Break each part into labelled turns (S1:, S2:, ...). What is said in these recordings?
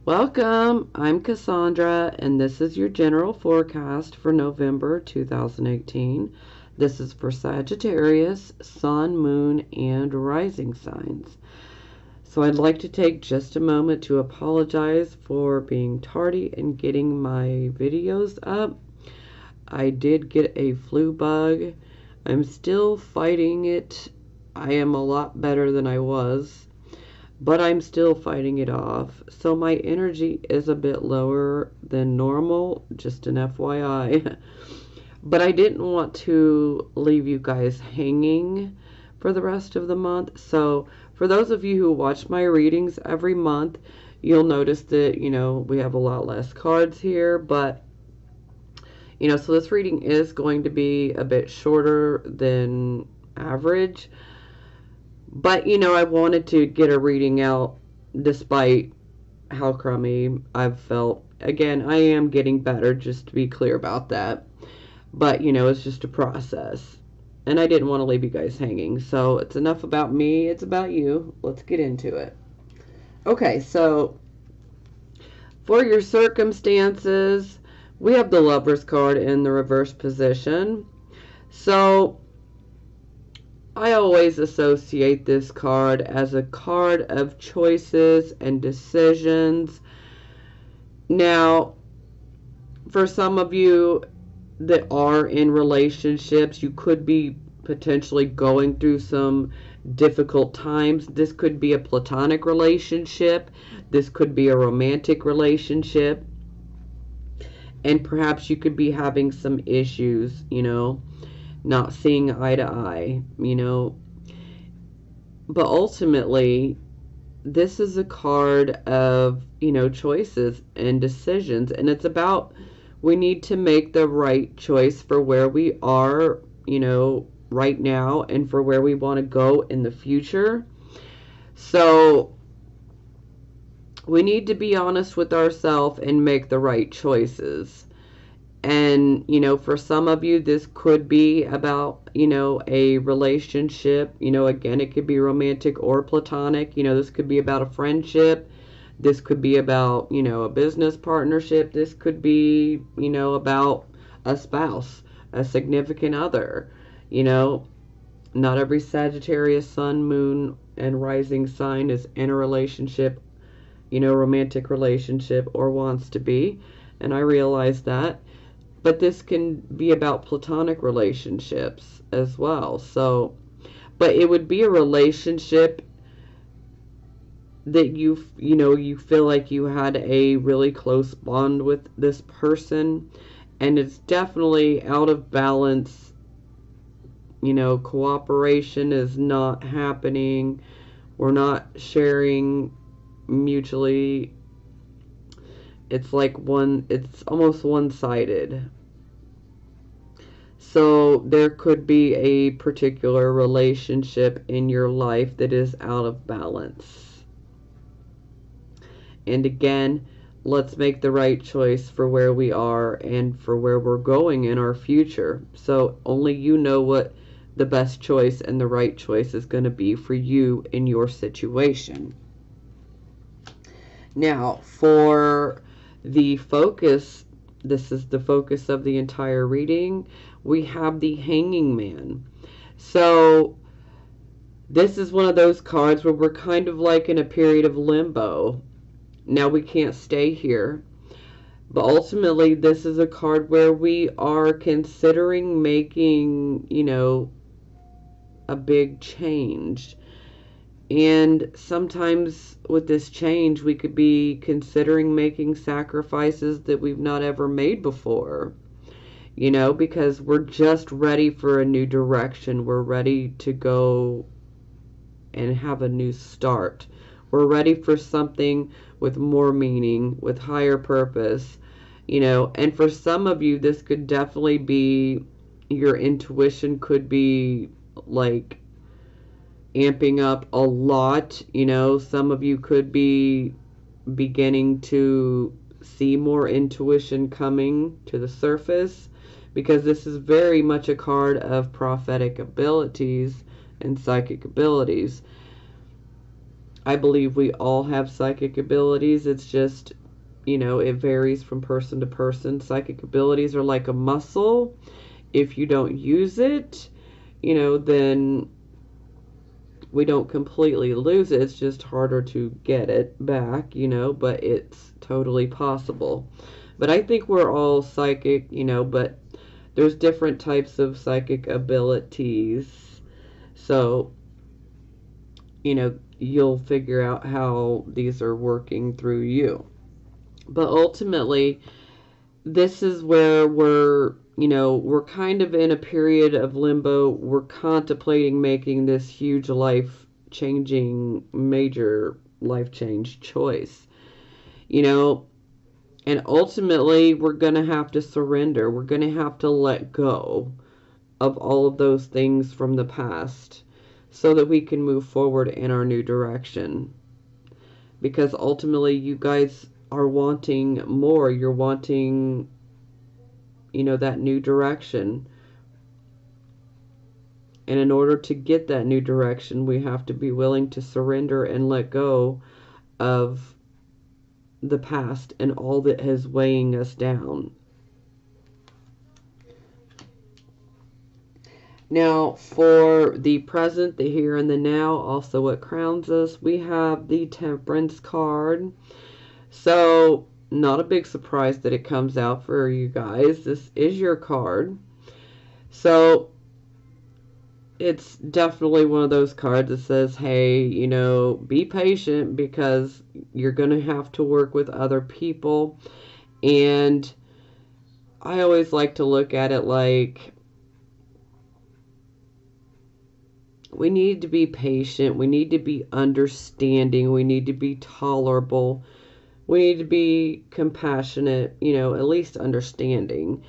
S1: Welcome, I'm Cassandra, and this is your general forecast for November 2018. This is for Sagittarius, Sun, Moon, and Rising signs. So I'd like to take just a moment to apologize for being tardy in getting my videos up. I did get a flu bug. I'm still fighting it. I am a lot better than I was, but I'm still fighting it off. So my energy is a bit lower than normal, just an FYI. But I didn't want to leave you guys hanging for the rest of the month. So for those of you who watch my readings every month, you'll notice that, we have a lot less cards here, but so this reading is going to be a bit shorter than average. But, I wanted to get a reading out despite how crummy I've felt. Again, I am getting better, just to be clear about that. But, it's just a process. And I didn't want to leave you guys hanging. So, it's enough about me. It's about you. Let's get into it. Okay, so for your circumstances, we have the Lover's card in the reverse position. So I always associate this card as a card of choices and decisions. Now, for some of you that are in relationships, you could be potentially going through some difficult times. This could be a platonic relationship. This could be a romantic relationship. And perhaps you could be having some issues, not seeing eye to eye, But ultimately, this is a card of, choices and decisions. And it's about, we need to make the right choice for where we are, right now, and for where we want to go in the future. So we need to be honest with ourselves and make the right choices. And, for some of you, this could be about, a relationship. Again, it could be romantic or platonic. This could be about a friendship. This could be about, a business partnership. This could be, about a spouse, a significant other. Not every Sagittarius, Sun, Moon, and Rising sign is in a relationship, romantic relationship, or wants to be. And I realize that. But this can be about platonic relationships as well. So, but it would be a relationship that you feel like you had a really close bond with this person, and it's definitely out of balance. Cooperation is not happening. We're not sharing mutually. It's almost one-sided. So there could be a particular relationship in your life that is out of balance. And again, let's make the right choice for where we are and for where we're going in our future. So only you know what the best choice and the right choice is going to be for you in your situation. Now, for the focus, this is the focus of the entire reading, we have the Hanging Man. So this is one of those cards where we're kind of like in a period of limbo. Now, we can't stay here, but ultimately this is a card where we are considering making, a big change. And sometimes with this change, we could be considering making sacrifices that we've not ever made before. Because we're just ready for a new direction. We're ready to go and have a new start. We're ready for something with more meaning, with higher purpose. And for some of you, this could definitely be, your intuition could be like amping up a lot. Some of you could be beginning to see more intuition coming to the surface. because this is very much a card of prophetic abilities and psychic abilities. I believe we all have psychic abilities. It's just, it varies from person to person. Psychic abilities are like a muscle. If you don't use it, then we don't completely lose it. It's just harder to get it back, but it's totally possible. But I think we're all psychic, but there's different types of psychic abilities. So, you'll figure out how these are working through you. But ultimately, this is where we're kind of in a period of limbo. We're contemplating making this huge major life change choice, and ultimately we're going to have to surrender. We're going to have to let go of all of those things from the past so that we can move forward in our new direction. Because ultimately you guys are wanting more. You're wanting, that new direction. And in order to get that new direction, we have to be willing to surrender and let go of the past and all that is weighing us down. Now, for the present, the here and the now, also what crowns us, we have the Temperance card. So, not a big surprise that it comes out for you guys. This is your card. So, it's definitely one of those cards that says, hey, be patient because you're going to have to work with other people. And I always like to look at it like we need to be patient. We need to be understanding. We need to be tolerable. We need to be compassionate, at least understanding.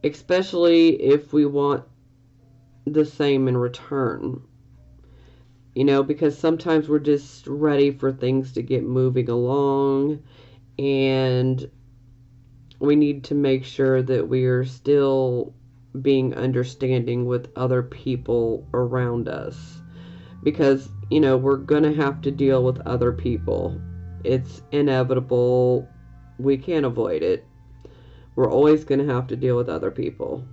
S1: Especially if we want the same in return. Because sometimes we're just ready for things to get moving along, and we need to make sure that we are still being understanding with other people around us. Because, we're going to have to deal with other people. It's inevitable. We can't avoid it. We're always going to have to deal with other people.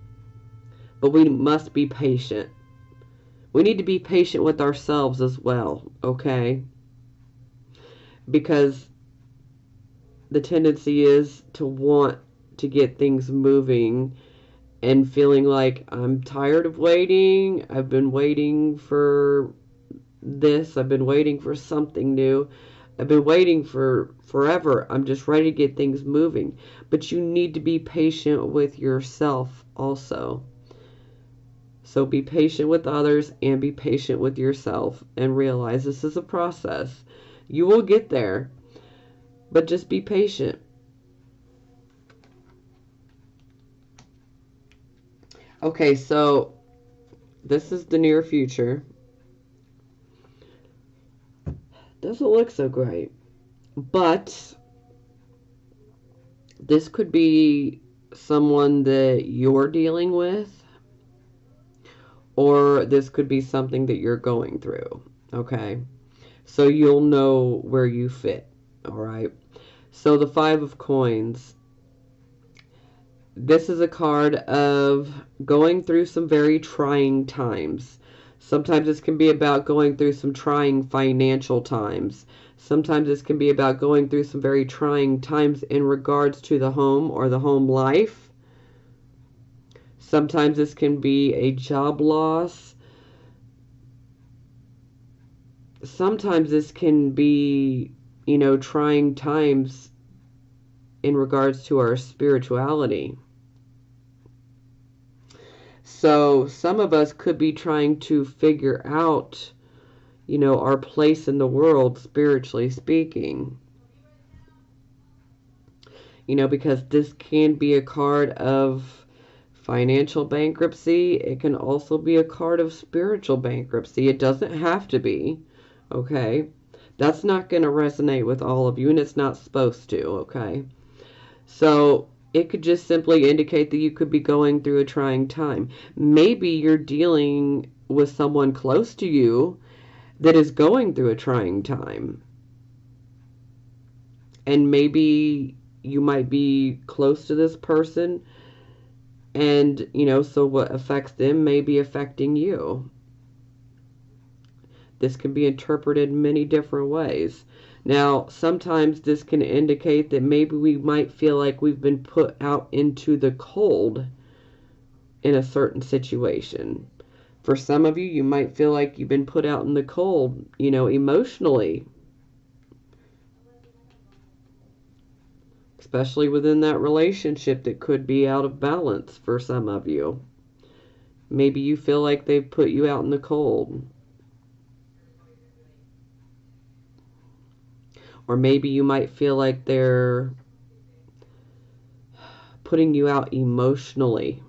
S1: But we must be patient. We need to be patient with ourselves as well, okay? Because the tendency is to want to get things moving and feeling like I'm tired of waiting. I've been waiting for this. I've been waiting for something new. I've been waiting for forever. I'm just ready to get things moving. But you need to be patient with yourself also. So be patient with others and be patient with yourself and realize this is a process. You will get there, but just be patient. Okay, so this is the near future. Doesn't look so great, but this could be someone that you're dealing with, or this could be something that you're going through, okay? So you'll know where you fit, all right? So the Five of Coins. This is a card of going through some very trying times. Sometimes this can be about going through some trying financial times. Sometimes this can be about going through some very trying times in regards to the home or the home life. Sometimes this can be a job loss. Sometimes this can be, trying times in regards to our spirituality. So some of us could be trying to figure out, our place in the world, spiritually speaking. Because this can be a card of financial bankruptcy. It can also be a card of spiritual bankruptcy. It doesn't have to be, okay? That's not going to resonate with all of you, and it's not supposed to, okay? So It could just simply indicate that you could be going through a trying time. Maybe you're dealing with someone close to you that is going through a trying time. And maybe you might be close to this person, and, so what affects them may be affecting you. This can be interpreted many different ways. Now, sometimes this can indicate that maybe we might feel like we've been put out into the cold in a certain situation. For some of you, you might feel like you've been put out in the cold, emotionally, especially within that relationship that could be out of balance for some of you. Maybe you feel like they've put you out in the cold. Or maybe you might feel like they're putting you out emotionally.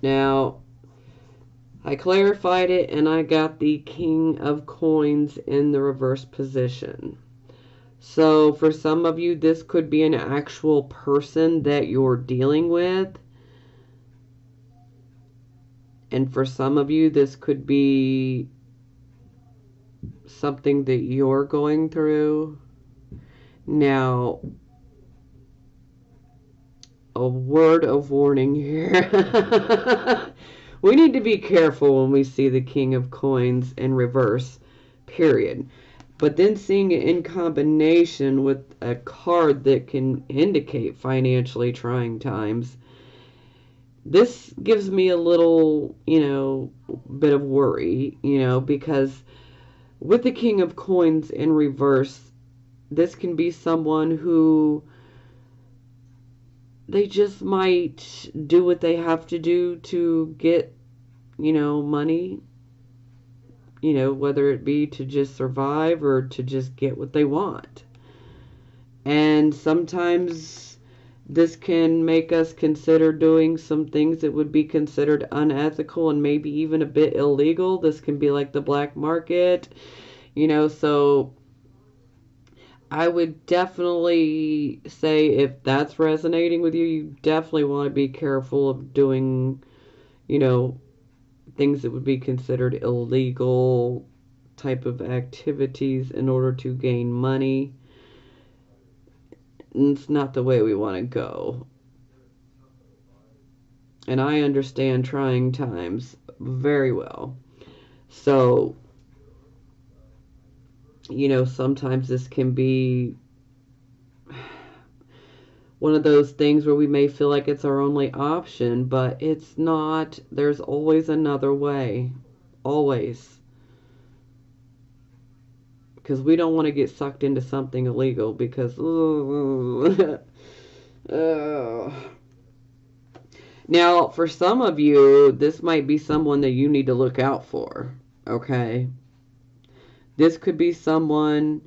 S1: Now, I clarified it and I got the King of Coins in the reverse position. So for some of you, this could be an actual person that you're dealing with. And for some of you, this could be something that you're going through. Now, a word of warning here. We need to be careful when we see the King of Coins in reverse, period. But then seeing it in combination with a card that can indicate financially trying times, this gives me a little, bit of worry, because with the King of Coins in reverse, this can be someone who they just might do what they have to do to get, money, whether it be to just survive or to just get what they want. And sometimes this can make us consider doing some things that would be considered unethical and maybe even a bit illegal. This can be like the black market, so I would definitely say if that's resonating with you, you definitely want to be careful of doing, things that would be considered illegal type of activities in order to gain money. It's not the way we want to go. And I understand trying times very well. So, sometimes this can be one of those things where we may feel like it's our only option, but it's not. There's always another way. Always. Because we don't want to get sucked into something illegal because now for some of you this might be someone that you need to look out for. Okay, this could be someone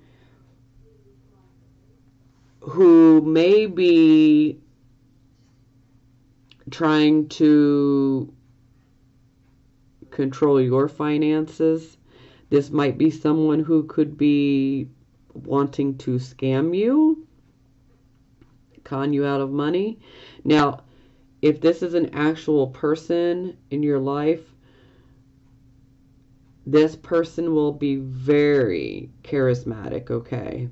S1: who may be trying to control your finances. This might be someone who could be wanting to scam you, con you out of money. Now, if this is an actual person in your life, this person will be very charismatic, okay?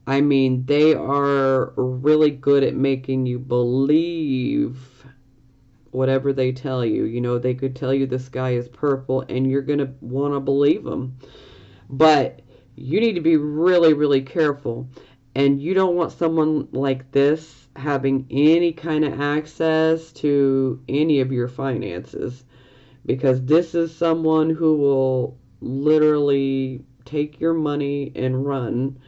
S1: I mean, they are really good at making you believe whatever they tell you. They could tell you the sky is purple and you're going to want to believe them. But you need to be really, really careful. And you don't want someone like this having any kind of access to any of your finances. Because this is someone who will literally take your money and run.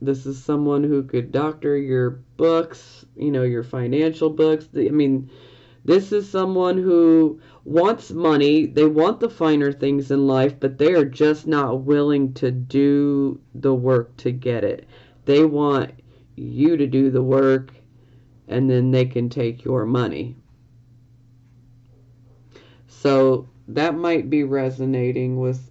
S1: This is someone who could doctor your books, your financial books. I mean, this is someone who wants money. They want the finer things in life, but they are just not willing to do the work to get it. They want you to do the work, and then they can take your money. So that might be resonating with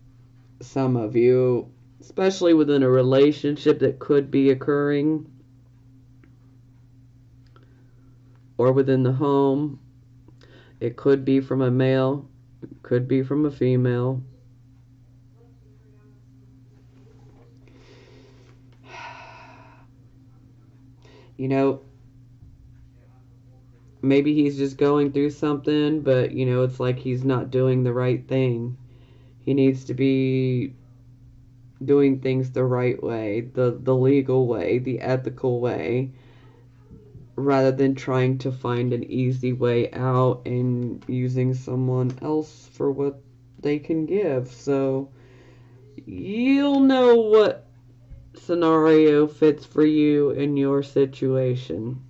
S1: some of you, especially within a relationship that could be occurring, or within the home. It could be from a male, could be from a female. You know, maybe he's just going through something, but it's like he's not doing the right thing. He needs to be doing things the right way, the legal way, the ethical way, rather than trying to find an easy way out and using someone else for what they can give. So you'll know what scenario fits for you in your situation.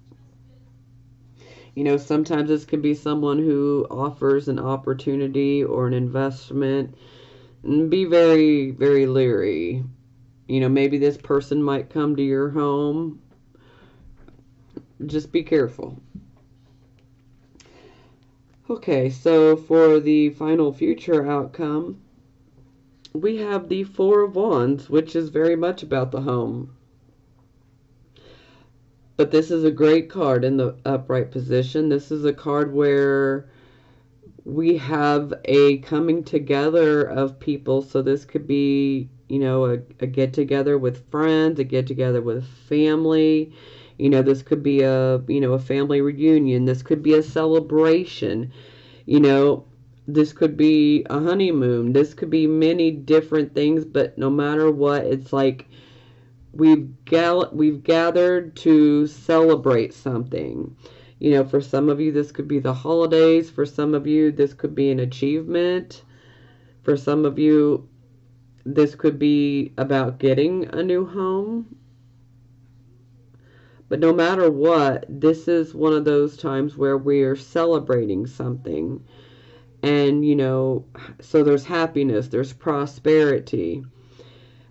S1: Sometimes this can be someone who offers an opportunity or an investment. And be very, very leery. Maybe this person might come to your home. Just be careful. Okay, so for the final future outcome, we have the Four of Wands, which is very much about the home. But this is a great card in the upright position. This is a card where we have a coming together of people. So this could be, a get together with friends, a get together with family. This could be a family reunion. This could be a celebration. This could be a honeymoon. This could be many different things, but no matter what, it's like we've gathered to celebrate something. For some of you, this could be the holidays. For some of you, this could be an achievement. For some of you, this could be about getting a new home. But no matter what, this is one of those times where we're celebrating something. And, so there's happiness, there's prosperity.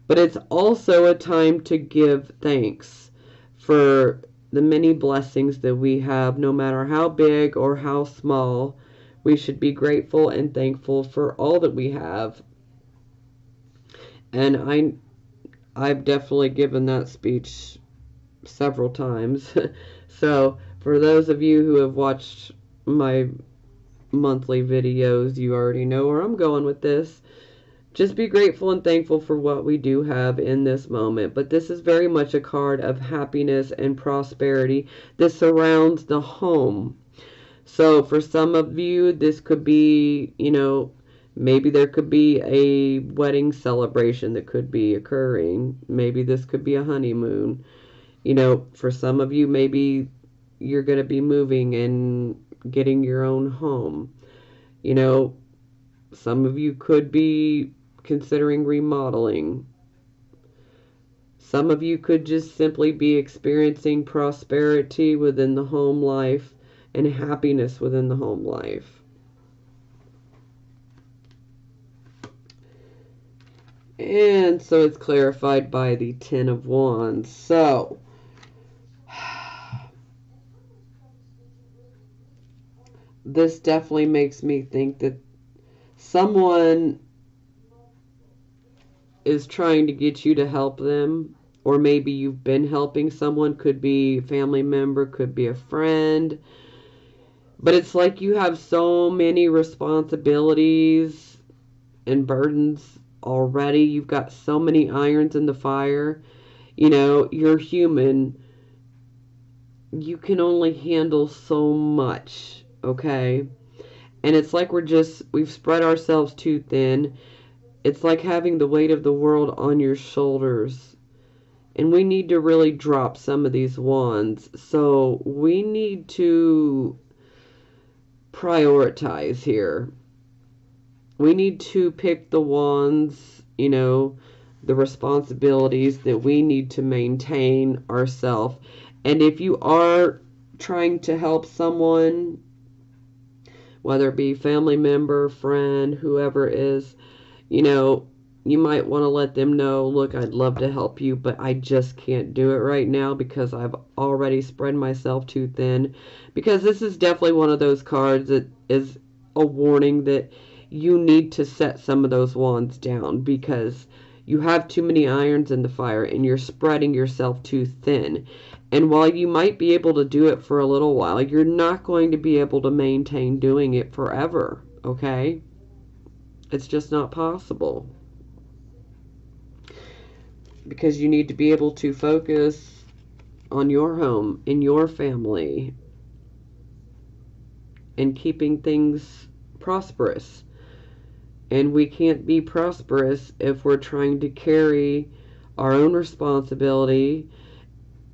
S1: But it's also a time to give thanks for the many blessings that we have, no matter how big or how small. We should be grateful and thankful for all that we have. And I've definitely given that speech several times. So for those of you who have watched my monthly videos, you already know where I'm going with this. Just be grateful and thankful for what we do have in this moment. But this is very much a card of happiness and prosperity. This surrounds the home. So for some of you, this could be, maybe there could be a wedding celebration that could be occurring. Maybe this could be a honeymoon. For some of you, maybe you're going to be moving and getting your own home. Some of you could be considering remodeling. Some of you could just simply be experiencing prosperity within the home life and happiness within the home life. And so it's clarified by the Ten of Wands. So this definitely makes me think that someone is trying to get you to help them, or maybe you've been helping someone. Could be a family member, could be a friend, but it's like you have so many responsibilities and burdens already. You've got so many irons in the fire. You're human. You can only handle so much, okay? And it's like we've spread ourselves too thin. It's like having the weight of the world on your shoulders. And we need to really drop some of these wands. So we need to prioritize here. We need to pick the wands, the responsibilities that we need to maintain ourselves. And if you are trying to help someone, whether it be family member, friend, whoever it is, you might want to let them know, look, I'd love to help you, but I just can't do it right now because I've already spread myself too thin. Because this is definitely one of those cards that is a warning that, you need to set some of those wands down, because you have too many irons in the fire and you're spreading yourself too thin. And while you might be able to do it for a little while, you're not going to be able to maintain doing it forever, okay? It's just not possible. Because you need to be able to focus on your home, in your family, and keeping things prosperous. And we can't be prosperous if we're trying to carry our own responsibility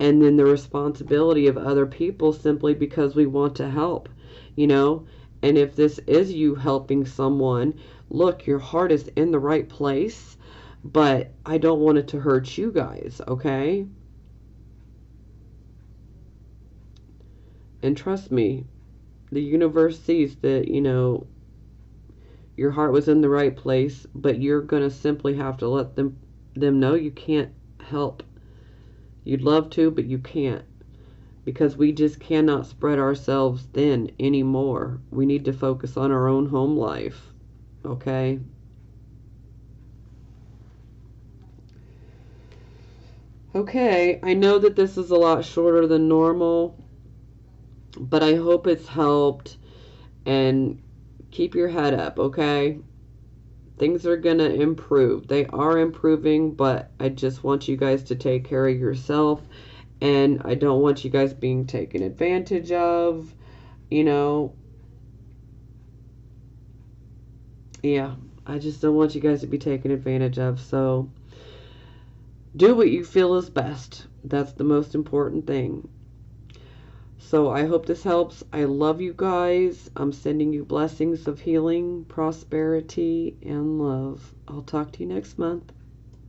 S1: and then the responsibility of other people simply because we want to help, you know? And if this is you helping someone, look, your heart is in the right place, but I don't want it to hurt you guys, okay? And trust me, the universe sees that, you know, your heart was in the right place, but you're going to simply have to let them know you can't help. You'd love to, but you can't, because we just cannot spread ourselves thin anymore. We need to focus on our own home life, okay? Okay, I know that this is a lot shorter than normal, but I hope it's helped. And keep your head up, okay? Things are going to improve. They are improving, but I just want you guys to take care of yourself. And I don't want you guys being taken advantage of, you know. Yeah, I just don't want you guys to be taken advantage of. So do what you feel is best. That's the most important thing. So I hope this helps. I love you guys. I'm sending you blessings of healing, prosperity, and love. I'll talk to you next month.